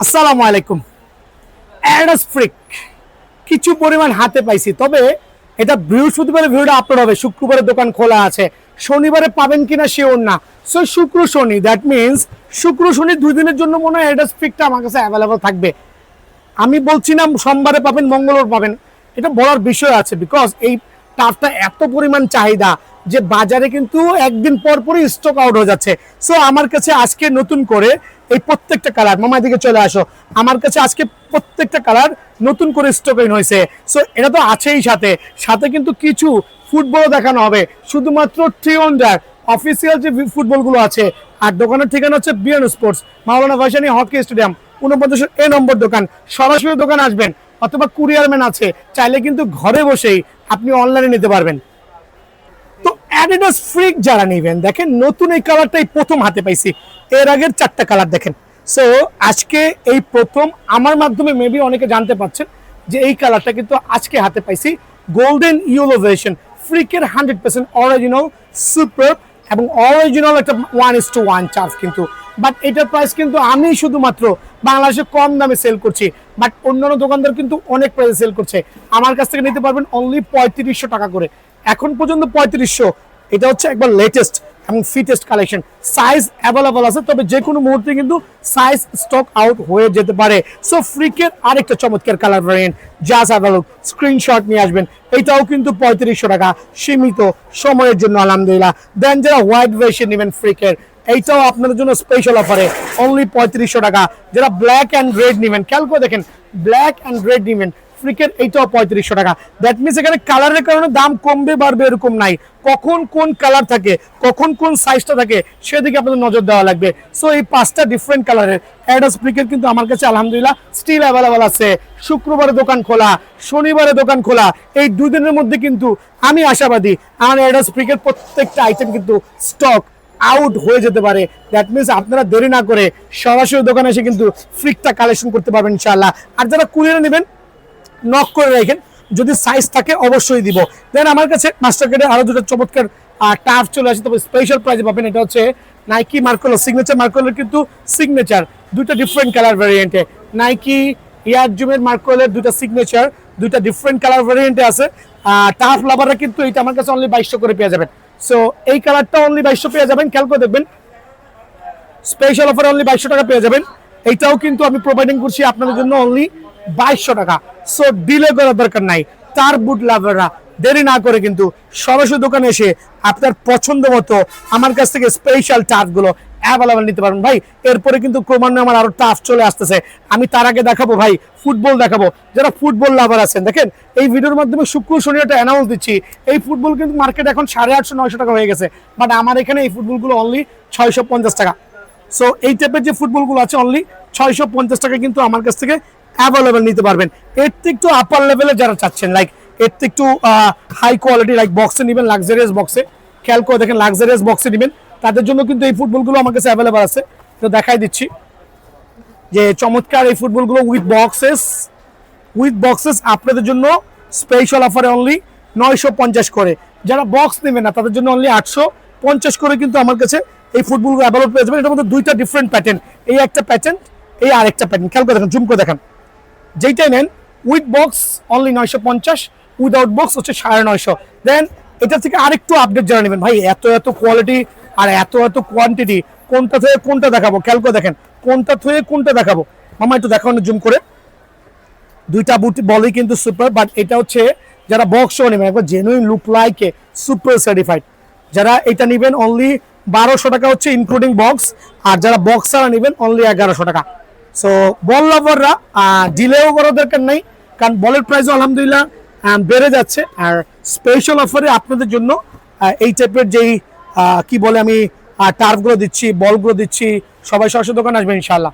আসসালামু আলাইকুম। ADAS freak কিছু পরিমাণ হাতে পাইছি, তবে এটা বৃহস্পতিবারে ভিডিওটা আপলোড হবে, শুক্রবারে দোকান খোলা আছে, শনিবারে পাবেন কিনা শিওর না। সো শুক্র শনি, দ্যাট মিনস শুক্র শনি 2 দিনের জন্য মনে হয় অ্যাডাস ফ্রিকটা আমার কাছে অ্যাভেলেবল থাকবে। আমি বলছি না সোমবারে পাবেন মঙ্গলবার পাবেন, এটা বলার বিষয় আছে, বিকজ এই টাফটা এত পরিমাণ চাহিদা যে বাজারে কিন্তু একদিন পর পরই স্টক আউট হয়ে যাচ্ছে। সো আমার কাছে আজকে নতুন করে এই প্রত্যেকটা কালার, মামা দিকে চলে আসো, আমার কাছে আজকে প্রত্যেকটা কালার নতুন করে স্টক ইন হয়েছে। সো এটা তো আছেই, সাথে সাথে কিন্তু কিছু ফুটবলও দেখানো হবে, শুধুমাত্র ট্রিওন্ডার অফিসিয়াল যে ফুটবলগুলো আছে। আর দোকানের ঠিকানা হচ্ছে বিএন স্পোর্টস, মাওলানা ভাসানী হকি স্টেডিয়াম, 49 নম্বর দোকান। সরাসরি দোকান আসবেন, অথবা কুরিয়ারম্যান আছে, চাইলে কিন্তু ঘরে বসেই আপনি অনলাইনে নিতে পারবেন। তো অ্যাডিডাস ফ্রিক যারা নেবেন, দেখেন নতুন এই কালারটাই প্রথম হাতে পাইছি, এর আগের 4টা কালার দেখেন। সো আজকে এই প্রথম আমার মাধ্যমে মেবি অনেকে জানতে পারছেন যে এই কালারটা কিন্তু আজকে হাতে পাইছি। গোল্ডেন ইয়েলো ভার্সন ফ্রিকের 100% অরিজিনাল সুপার, এবং অরিজিনাল একটা 1:1 চার্জ কিন্তু। বাট এটার প্রাইস কিন্তু আমি শুধুমাত্র বাংলাদেশে কম দামে সেল করছি, বাট অন্যান্য দোকানদার কিন্তু অনেক প্রাইসে সেল করছে। আমার কাছ থেকে নিতে পারবেন অনলি 3500 টাকা করে, এখন পর্যন্ত 3500। এটা হচ্ছে একবার লেটেস্ট এবং ফিটেস্ট কালেকশন, সাইজ অ্যাভেলেবল আছে, তবে যে কোনো মুহূর্তে কিন্তু সাইজ স্টক আউট হয়ে যেতে পারে। সো ফ্রিকের আরেকটা চমৎকার colour variant just available, screenshot নিয়ে আসবেন। এটাও কিন্তু 3500 টাকা, সীমিত সময়ের জন্য আলহামদুলিল্লাহ। দেন যারা হোয়াইট ভার্সন নেবেন ফ্রিকের, এইটাও আপনাদের জন্য স্পেশাল অফারে অনলি 3500 টাকা। যারা ব্ল্যাক অ্যান্ড রেড নেবেন, খেয়াল করে দেখেন, ব্ল্যাক অ্যান্ড রেড নেবেন ফ্রিকের, এইটাও 3500 টাকা। দ্যাট মিনস এখানে কালারের কারণে দাম কমবে বাড়বে এরকম নাই, কখন কোন কালার থাকে, কখন কোন সাইজটা থাকে, সেদিকে আপনাদের নজর দেওয়া লাগবে। সো এই 5টা ডিফারেন্ট কালারের অ্যাডাস ফ্রিকের কিন্তু আমার কাছে আলহামদুলিল্লাহ স্টিল অ্যাভেলেবল আছে। শুক্রবারে দোকান খোলা, শনিবারে দোকান খোলা, এই 2 দিনের মধ্যে কিন্তু আমি আশাবাদী আমার অ্যাডাস ফ্রিকের প্রত্যেকটা আইটেম কিন্তু স্টক আউট হয়ে যেতে পারে। দ্যাট মিনস আপনারা দেরি না করে সরাসরি দোকানে এসে কিন্তু ফ্রিকটা কালেকশন করতে পারবেন ইনশাআল্লাহ। আর যারা কুরিয়ারে নেবেন, নক করে রাখেন, যদি সাইজ থাকে অবশ্যই দিব। দেন আমার কাছে মাস্টারকার্ডে আরো দুটো চমৎকার টাফ চলে আসে, তবে স্পেশাল প্রাইজে পাবেন। এটা হচ্ছে নাইকি মার্কোলো সিগনেচার, মার্কোলোর কিন্তু সিগনেচার দুইটা ডিফারেন্ট কালার ভ্যারিয়েন্টে, নাইকি এয়ার জুমের মার্কোলের দুইটা সিগনেচার, দুইটা ডিফারেন্ট কালার ভ্যারিয়েন্টে আছে। টাফ লাভাররা কিন্তু এটা আমার কাছে অনলি 2200 করে পেয়ে যাবেন। সো এই কালারটা অনলি 2200 পেয়ে যাবেন, খেয়াল করে দেখবেন, স্পেশাল অফার অনলি 2200 টাকা পেয়ে যাবেন। এইটাও কিন্তু আমি প্রোভাইডিং করছি আপনাদের জন্য অনলি 2200 টাকা। সো ডিলে করার দরকার নাই, তার বুট লাভাররা দেরি না করে কিন্তু সরাসরি দোকানে এসে আপনার পছন্দ মতো আমার কাছ থেকে স্পেশাল টাফগুলো অ্যাভেলেবল নিতে পারবেন ভাই। এরপরে কিন্তু ক্রমান্বয়ে আমার আরো টাফ চলে আসতেছে, আমি তার আগে দেখাবো ভাই ফুটবল দেখাবো। যারা ফুটবল লাভার আছেন, দেখেন এই ভিডিওর মাধ্যমে শুক্র শনি একটা অ্যানাউন্স দিচ্ছি, এই ফুটবল কিন্তু মার্কেট এখন 850-900 টাকা হয়ে গেছে, বাট আমার এখানে এই ফুটবলগুলো অনলি 650 টাকা। সো এই টাইপের যে ফুটবলগুলো আছে অনলি 650 টাকা কিন্তু আমার কাছ থেকে অ্যাভেলেবেল নিতে পারবেন। এর থেকে একটু আপার লেভেলে যারা চাচ্ছেন, লাইক এর থেকে একটু হাই কোয়ালিটি, লাইক বক্সে নেবেন, লাক্সারিয়াস বক্সে, খেয়াল করে দেখেন লাক্সারিয়াস বক্সে নেবেন, তাদের জন্য কিন্তু এই ফুটবলগুলো আমার কাছে অ্যাভেলেবেল আছে। তো দেখাই দিচ্ছি যে চমৎকার এই ফুটবলগুলো উইথ বক্সেস আপনাদের জন্য স্পেশাল অফারে অনলি 950 করে। যারা বক্স নেবেন না তাদের জন্য অনলি 850 করে কিন্তু আমার কাছে এই ফুটবলগুলো অ্যাভেলেবল পেয়ে যাবেন। এটার মধ্যে দুইটা ডিফারেন্ট প্যাটার্ন, এই একটা প্যাটার্ন, এই আরেকটা প্যাটার্ন, খেয়াল করে দেখেন, জুম করে দেখেন, যেইটাই নেন with box only 950, without box হচ্ছে 950। দেন এটা থেকে আরেকটু আপডেট যারা নেবেন, ভাই এত এত কোয়ালিটি আর এত এত কোয়ান্টিটি, কোনটা থেকে কোনটা দেখাবো, খেয়াল করে দেখেন, কোনটা থেকে কোনটা দেখাবো। মামা একটু দেখানো জুম করে, দুইটা বুট বলই কিন্তু সুপার, বাট এটা হচ্ছে যারা বক্স নেবেন একবার genuine look like a super certified, যারা এটা নেবেন অনলি 1200 টাকা হচ্ছে ইনক্লুডিং বক্স, আর যারা বক্স ছাড়া নেবেন অনলি 1100 টাকা। সো বল লাভাররা ডিলেও করার দরকার নাই, কারণ বলের প্রাইসও আলহামদুলিল্লাহ বেড়ে যাচ্ছে। আর স্পেশাল অফারে আপনাদের জন্য এই টাইপের যেই কি বলে আমি টার্ফগুলো দিচ্ছি, বলগুলো দিচ্ছি, সবাই সরাসরি দোকানে আসবেন ইনশাআল্লাহ।